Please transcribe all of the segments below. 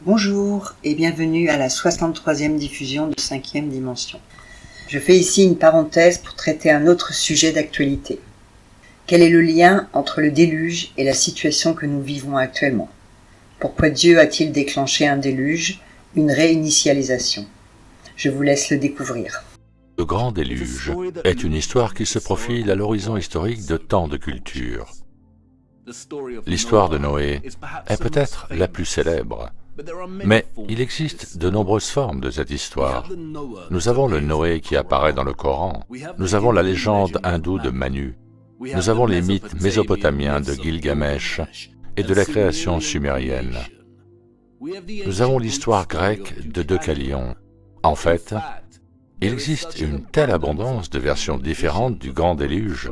Bonjour et bienvenue à la 63e diffusion de 5e dimension. Je fais ici une parenthèse pour traiter un autre sujet d'actualité. Quel est le lien entre le déluge et la situation que nous vivons actuellement? Pourquoi Dieu a-t-il déclenché un déluge, une réinitialisation? Je vous laisse le découvrir. Le grand déluge est une histoire qui se profile à l'horizon historique de tant de cultures. L'histoire de Noé est peut-être la plus célèbre, mais il existe de nombreuses formes de cette histoire. Nous avons le Noé qui apparaît dans le Coran, nous avons la légende hindoue de Manu, nous avons les mythes mésopotamiens de Gilgamesh et de la création sumérienne. Nous avons l'histoire grecque de Deucalion. En fait, il existe une telle abondance de versions différentes du grand déluge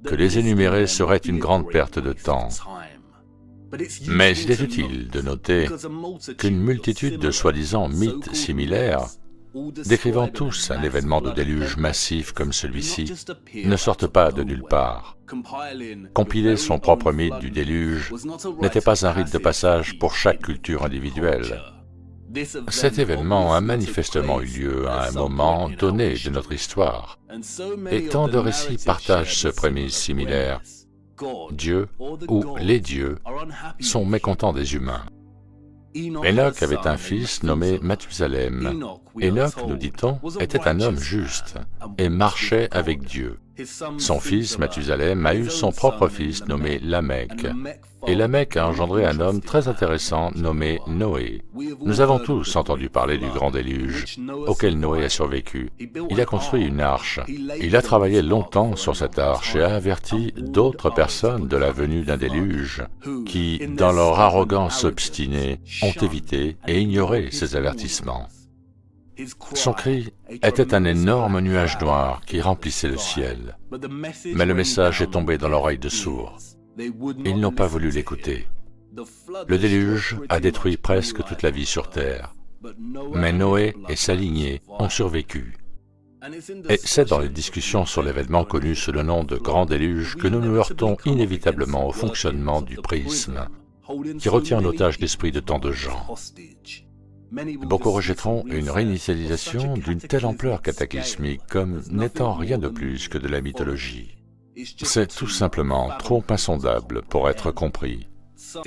que les énumérer serait une grande perte de temps. Mais il est utile de noter qu'une multitude de soi-disant mythes similaires, décrivant tous un événement de déluge massif comme celui-ci, ne sortent pas de nulle part. Compiler son propre mythe du déluge n'était pas un rite de passage pour chaque culture individuelle. Cet événement a manifestement eu lieu à un moment donné de notre histoire, et tant de récits partagent ce prémisse similaire. Dieu, ou les dieux, sont mécontents des humains. Enoch avait un fils nommé Mathusalem. Enoch, nous dit-on, était un homme juste et marchait avec Dieu. Son fils Mathusalem a eu son propre fils nommé Lamech, et Lamech a engendré un homme très intéressant nommé Noé. Nous avons tous entendu parler du grand déluge, auquel Noé a survécu. Il a construit une arche. Il a travaillé longtemps sur cette arche et a averti d'autres personnes de la venue d'un déluge, qui, dans leur arrogance obstinée, ont évité et ignoré ces avertissements. Son cri était un énorme nuage noir qui remplissait le ciel. Mais le message est tombé dans l'oreille de sourds. Ils n'ont pas voulu l'écouter. Le déluge a détruit presque toute la vie sur terre. Mais Noé et sa lignée ont survécu. Et c'est dans les discussions sur l'événement connu sous le nom de grand déluge que nous nous heurtons inévitablement au fonctionnement du prisme, qui retient en otage l'esprit de tant de gens. Beaucoup rejetteront une réinitialisation d'une telle ampleur cataclysmique comme n'étant rien de plus que de la mythologie. C'est tout simplement trop insondable pour être compris.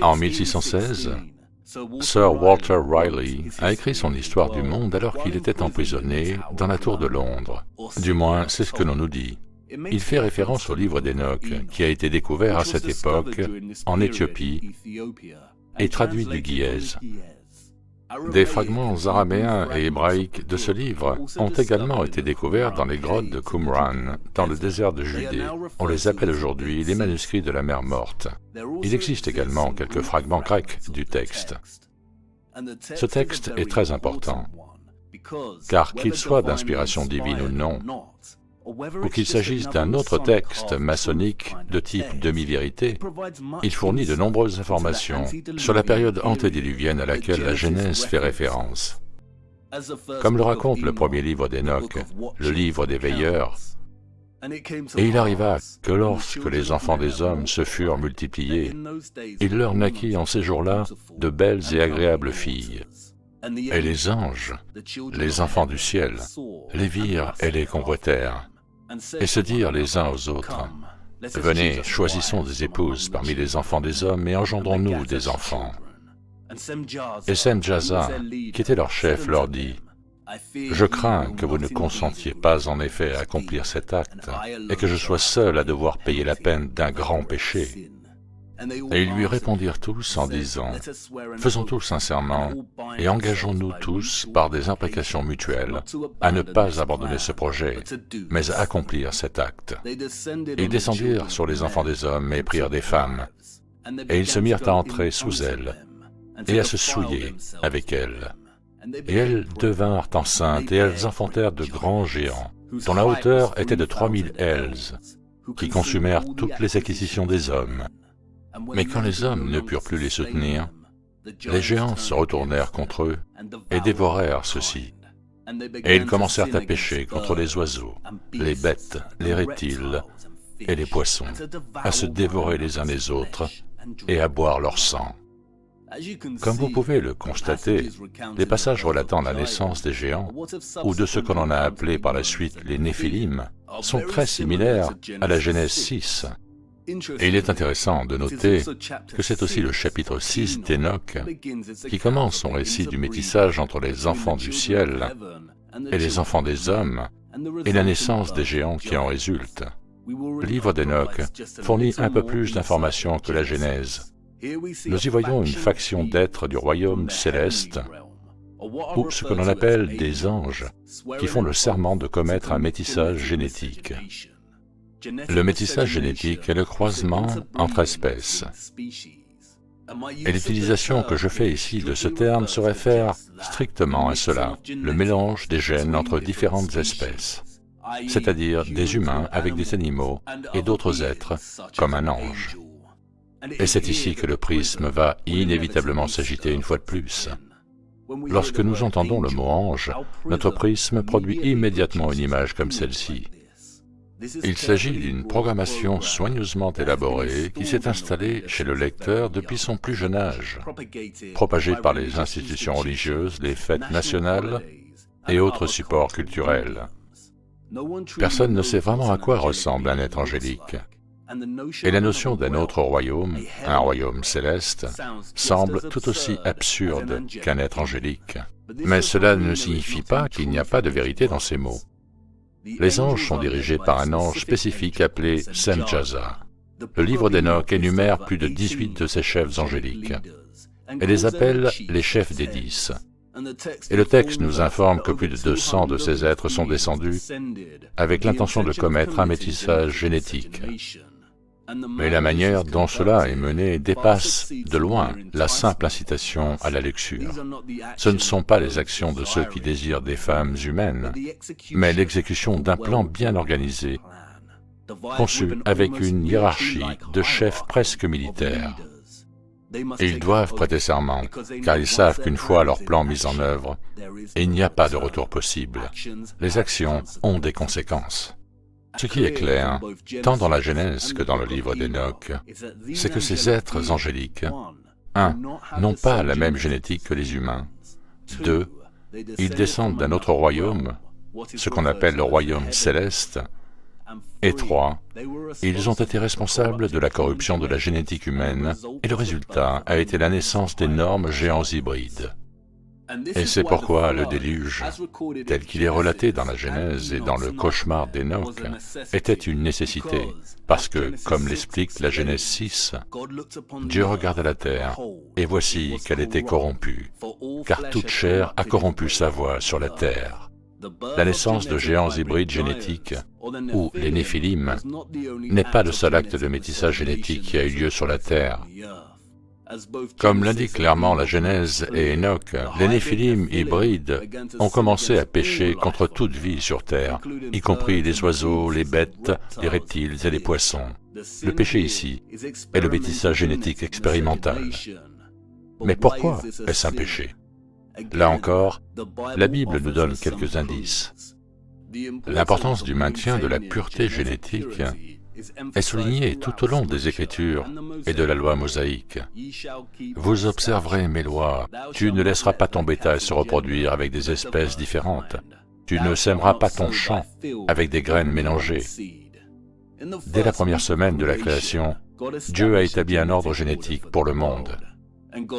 En 1616, Sir Walter Raleigh a écrit son histoire du monde alors qu'il était emprisonné dans la tour de Londres. Du moins, c'est ce que l'on nous dit. Il fait référence au livre d'Enoch, qui a été découvert à cette époque en Éthiopie et traduit du Guièze. Des fragments araméens et hébraïques de ce livre ont également été découverts dans les grottes de Qumran, dans le désert de Judée. On les appelle aujourd'hui les manuscrits de la mer Morte. Il existe également quelques fragments grecs du texte. Ce texte est très important, car qu'il soit d'inspiration divine ou non, ou qu'il s'agisse d'un autre texte maçonnique de type demi-vérité, il fournit de nombreuses informations sur la période antédiluvienne à laquelle la Genèse fait référence. Comme le raconte le premier livre d'Enoch, le livre des veilleurs, et il arriva que lorsque les enfants des hommes se furent multipliés, il leur naquit en ces jours-là de belles et agréables filles. Et les anges, les enfants du ciel, les virent et les convoitèrent, et se dirent les uns aux autres, « Venez, choisissons des épouses parmi les enfants des hommes et engendrons-nous des enfants. » Et Semjaza, qui était leur chef, leur dit, « Je crains que vous ne consentiez pas en effet à accomplir cet acte, et que je sois seul à devoir payer la peine d'un grand péché. » Et ils lui répondirent tous en disant, « Faisons tous un serment, et engageons-nous tous, par des imprécations mutuelles, à ne pas abandonner ce projet, mais à accomplir cet acte. » Ils descendirent sur les enfants des hommes et prirent des femmes, et ils se mirent à entrer sous elles, et à se souiller avec elles. Et elles devinrent enceintes, et elles enfantèrent de grands géants, dont la hauteur était de 3000 ells, qui consumèrent toutes les acquisitions des hommes. Mais quand les hommes ne purent plus les soutenir, les géants se retournèrent contre eux et dévorèrent ceux-ci. Et ils commencèrent à pécher contre les oiseaux, les bêtes, les reptiles et les poissons, à se dévorer les uns les autres et à boire leur sang. Comme vous pouvez le constater, les passages relatant la naissance des géants, ou de ce que l'on a appelé par la suite les Néphilim, sont très similaires à la Genèse 6. Et il est intéressant de noter que c'est aussi le chapitre 6 d'Enoch qui commence son récit du métissage entre les enfants du ciel et les enfants des hommes, et la naissance des géants qui en résulte. Le livre d'Enoch fournit un peu plus d'informations que la Genèse. Nous y voyons une faction d'êtres du royaume céleste, ou ce que l'on appelle des anges, qui font le serment de commettre un métissage génétique. Le métissage génétique est le croisement entre espèces. Et l'utilisation que je fais ici de ce terme se réfère strictement à cela, le mélange des gènes entre différentes espèces, c'est-à-dire des humains avec des animaux et d'autres êtres, comme un ange. Et c'est ici que le prisme va inévitablement s'agiter une fois de plus. Lorsque nous entendons le mot ange, notre prisme produit immédiatement une image comme celle-ci. Il s'agit d'une programmation soigneusement élaborée qui s'est installée chez le lecteur depuis son plus jeune âge, propagée par les institutions religieuses, les fêtes nationales et autres supports culturels. Personne ne sait vraiment à quoi ressemble un être angélique. Et la notion d'un autre royaume, un royaume céleste, semble tout aussi absurde qu'un être angélique. Mais cela ne signifie pas qu'il n'y a pas de vérité dans ces mots. Les anges sont dirigés par un ange spécifique appelé Semjaza. Le livre d'Enoch énumère plus de 18 de ces chefs angéliques, et les appelle les chefs des 10. Et le texte nous informe que plus de 200 de ces êtres sont descendus avec l'intention de commettre un métissage génétique. Mais la manière dont cela est mené dépasse de loin la simple incitation à la luxure. Ce ne sont pas les actions de ceux qui désirent des femmes humaines, mais l'exécution d'un plan bien organisé, conçu avec une hiérarchie de chefs presque militaires. Et ils doivent prêter serment, car ils savent qu'une fois leur plan mis en œuvre, il n'y a pas de retour possible. Les actions ont des conséquences. Ce qui est clair, tant dans la Genèse que dans le livre d'Enoch, c'est que ces êtres angéliques, 1. n'ont pas la même génétique que les humains, 2. ils descendent d'un autre royaume, ce qu'on appelle le royaume céleste, et 3. ils ont été responsables de la corruption de la génétique humaine, et le résultat a été la naissance d'énormes géants hybrides. Et c'est pourquoi le déluge, tel qu'il est relaté dans la Genèse et dans le cauchemar d'Enoch, était une nécessité, parce que, comme l'explique la Genèse 6, Dieu regarda la terre, et voici qu'elle était corrompue, car toute chair a corrompu sa voie sur la terre. La naissance de géants hybrides génétiques, ou les Néphilim, n'est pas le seul acte de métissage génétique qui a eu lieu sur la terre. Comme l'indique clairement la Genèse et Enoch, les Néphilim hybrides ont commencé à pécher contre toute vie sur terre, y compris les oiseaux, les bêtes, les reptiles et les poissons. Le péché ici est le métissage génétique expérimental. Mais pourquoi est-ce un péché? Là encore, la Bible nous donne quelques indices. L'importance du maintien de la pureté génétique est soulignée tout au long des Écritures et de la loi mosaïque. Vous observerez mes lois, tu ne laisseras pas ton bétail se reproduire avec des espèces différentes, tu ne sèmeras pas ton champ avec des graines mélangées. Dès la première semaine de la création, Dieu a établi un ordre génétique pour le monde.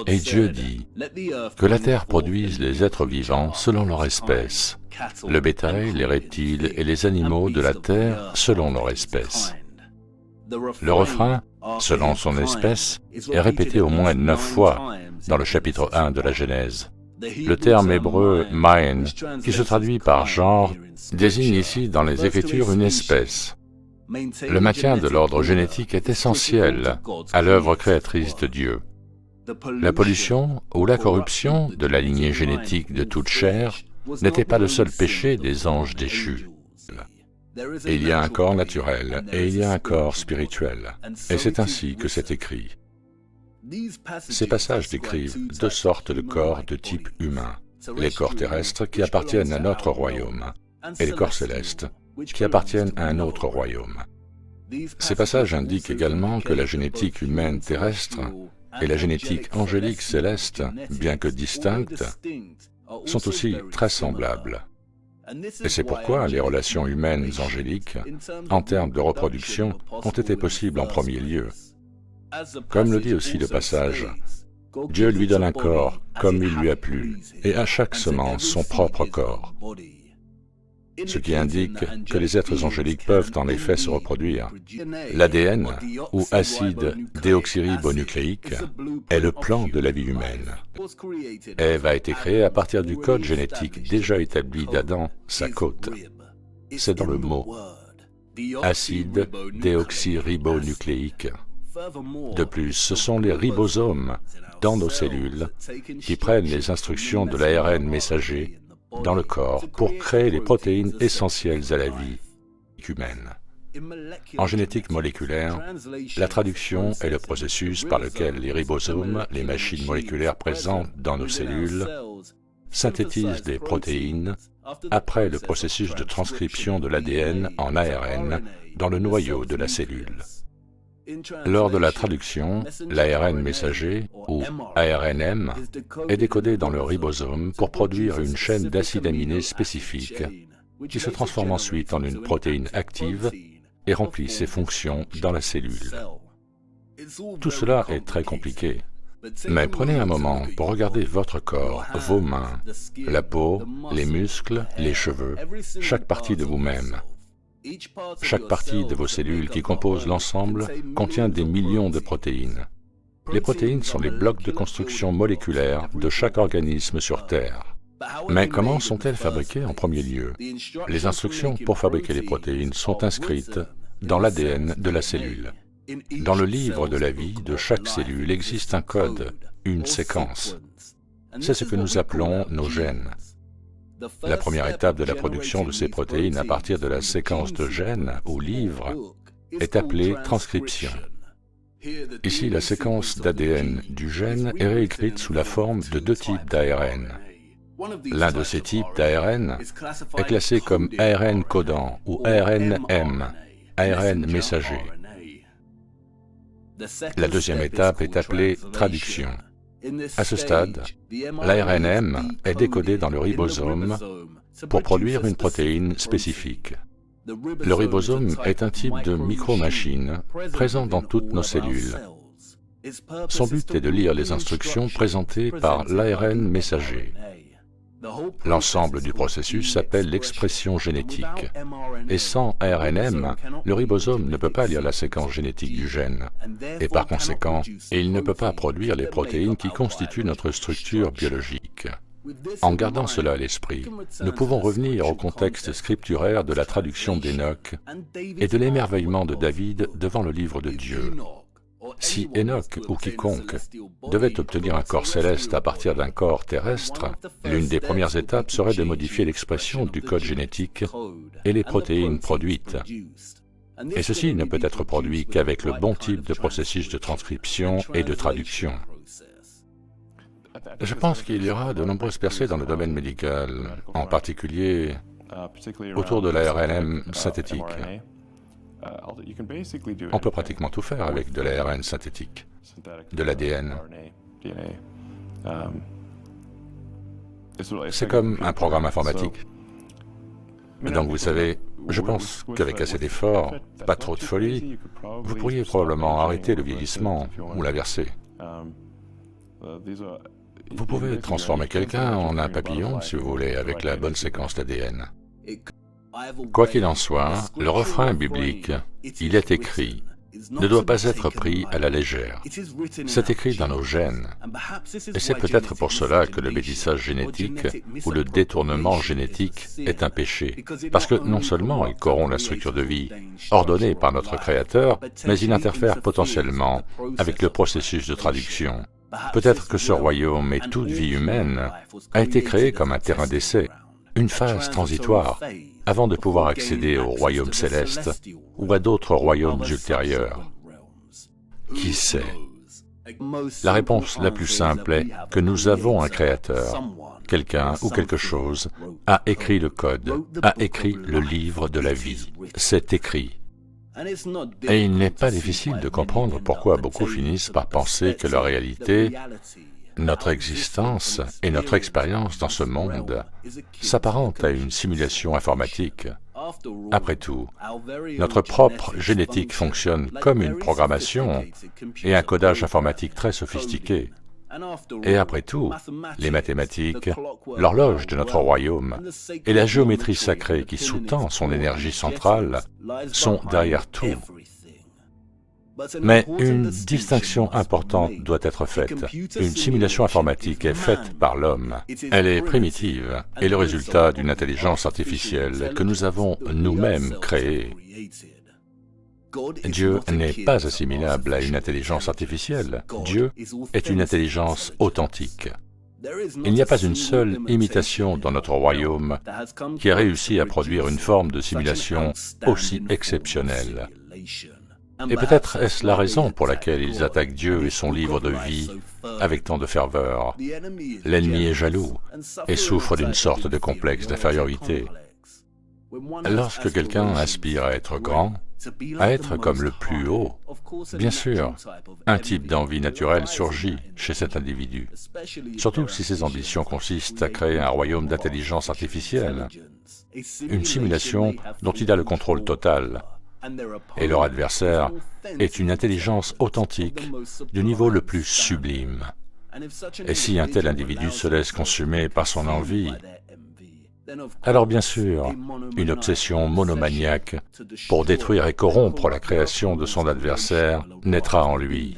Et Dieu dit que la terre produise les êtres vivants selon leur espèce, le bétail, les reptiles et les animaux de la terre selon leur espèce. Le refrain, selon son espèce, est répété au moins 9 fois dans le chapitre 1 de la Genèse. Le terme hébreu « maïn », qui se traduit par « genre », désigne ici dans les Écritures une espèce. Le maintien de l'ordre génétique est essentiel à l'œuvre créatrice de Dieu. La pollution ou la corruption de la lignée génétique de toute chair n'était pas le seul péché des anges déchus. Il y a un corps naturel et il y a un corps spirituel, et c'est ainsi que c'est écrit. Ces passages décrivent 2 sortes de corps de type humain, les corps terrestres qui appartiennent à notre royaume, et les corps célestes qui appartiennent à un autre royaume. Ces passages indiquent également que la génétique humaine terrestre et la génétique angélique céleste, bien que distinctes, sont aussi très semblables. Et c'est pourquoi les relations humaines angéliques, en termes de reproduction, ont été possibles en premier lieu. Comme le dit aussi le passage, Dieu lui donne un corps comme il lui a plu, et à chaque semence son propre corps. Ce qui indique que les êtres angéliques peuvent en effet se reproduire. L'ADN, ou acide déoxyribonucléique, est le plan de la vie humaine. Ève a été créée à partir du code génétique déjà établi d'Adam, sa côte. C'est dans le mot acide déoxyribonucléique. De plus, ce sont les ribosomes dans nos cellules qui prennent les instructions de l'ARN messager dans le corps pour créer les protéines essentielles à la vie humaine. En génétique moléculaire, la traduction est le processus par lequel les ribosomes, les machines moléculaires présentes dans nos cellules, synthétisent des protéines après le processus de transcription de l'ADN en ARN dans le noyau de la cellule. Lors de la traduction, l'ARN messager, ou ARNM, est décodé dans le ribosome pour produire une chaîne d'acides aminés spécifiques qui se transforme ensuite en une protéine active et remplit ses fonctions dans la cellule. Tout cela est très compliqué, mais prenez un moment pour regarder votre corps, vos mains, la peau, les muscles, les cheveux, chaque partie de vous-même. Chaque partie de vos cellules qui composent l'ensemble contient des millions de protéines. Les protéines sont les blocs de construction moléculaire de chaque organisme sur Terre. Mais comment sont-elles fabriquées en premier lieu? Les instructions pour fabriquer les protéines sont inscrites dans l'ADN de la cellule. Dans le livre de la vie de chaque cellule existe un code, une séquence. C'est ce que nous appelons nos gènes. La première étape de la production de ces protéines à partir de la séquence de gènes ou livre est appelée transcription. Ici, la séquence d'ADN du gène est réécrite sous la forme de deux types d'ARN. L'un de ces types d'ARN est classé comme ARN codant ou ARNM, ARN messager. La deuxième étape est appelée traduction. À ce stade, l'ARNM est décodé dans le ribosome pour produire une protéine spécifique. Le ribosome est un type de micro-machine présent dans toutes nos cellules. Son but est de lire les instructions présentées par l'ARN messager. L'ensemble du processus s'appelle l'expression génétique. Et sans ARNM, le ribosome ne peut pas lire la séquence génétique du gène. Et par conséquent, il ne peut pas produire les protéines qui constituent notre structure biologique. En gardant cela à l'esprit, nous pouvons revenir au contexte scripturaire de la traduction d'Enoch et de l'émerveillement de David devant le livre de Dieu. Si Enoch ou quiconque devait obtenir un corps céleste à partir d'un corps terrestre, l'une des premières étapes serait de modifier l'expression du code génétique et les protéines produites. Et ceci ne peut être produit qu'avec le bon type de processus de transcription et de traduction. Je pense qu'il y aura de nombreuses percées dans le domaine médical, en particulier autour de l'ARNM synthétique. On peut pratiquement tout faire avec de l'ARN synthétique, de l'ADN. C'est comme un programme informatique. Donc vous savez, je pense qu'avec assez d'efforts, pas trop de folie, vous pourriez probablement arrêter le vieillissement ou l'inverser. Vous pouvez transformer quelqu'un en un papillon, si vous voulez, avec la bonne séquence d'ADN. Quoi qu'il en soit, le refrain biblique, « Il est écrit », ne doit pas être pris à la légère. C'est écrit dans nos gènes. Et c'est peut-être pour cela que le métissage génétique ou le détournement génétique est un péché. Parce que non seulement il corrompt la structure de vie ordonnée par notre Créateur, mais il interfère potentiellement avec le processus de traduction. Peut-être que ce royaume et toute vie humaine a été créé comme un terrain d'essai, une phase transitoire, avant de pouvoir accéder au royaume céleste ou à d'autres royaumes ultérieurs. Qui sait? La réponse la plus simple est que nous avons un Créateur. Quelqu'un ou quelque chose a écrit le code, a écrit le livre de la vie. C'est écrit. Et il n'est pas difficile de comprendre pourquoi beaucoup finissent par penser que la réalité, notre existence et notre expérience dans ce monde s'apparentent à une simulation informatique. Après tout, notre propre génétique fonctionne comme une programmation et un codage informatique très sophistiqué. Et après tout, les mathématiques, l'horloge de notre royaume et la géométrie sacrée qui sous-tend son énergie centrale sont derrière tout. Mais une distinction importante doit être faite. Une simulation informatique est faite par l'homme. Elle est primitive et le résultat d'une intelligence artificielle que nous avons nous-mêmes créée. Dieu n'est pas assimilable à une intelligence artificielle. Dieu est une intelligence authentique. Il n'y a pas une seule imitation dans notre royaume qui a réussi à produire une forme de simulation aussi exceptionnelle. Et peut-être est-ce la raison pour laquelle ils attaquent Dieu et son livre de vie avec tant de ferveur. L'ennemi est jaloux et souffre d'une sorte de complexe d'infériorité. Lorsque quelqu'un aspire à être grand, à être comme le plus haut, bien sûr, un type d'envie naturelle surgit chez cet individu, surtout si ses ambitions consistent à créer un royaume d'intelligence artificielle, une simulation dont il a le contrôle total. Et leur adversaire est une intelligence authentique du niveau le plus sublime. Et si un tel individu se laisse consumer par son envie, alors bien sûr, une obsession monomaniaque pour détruire et corrompre la création de son adversaire naîtra en lui.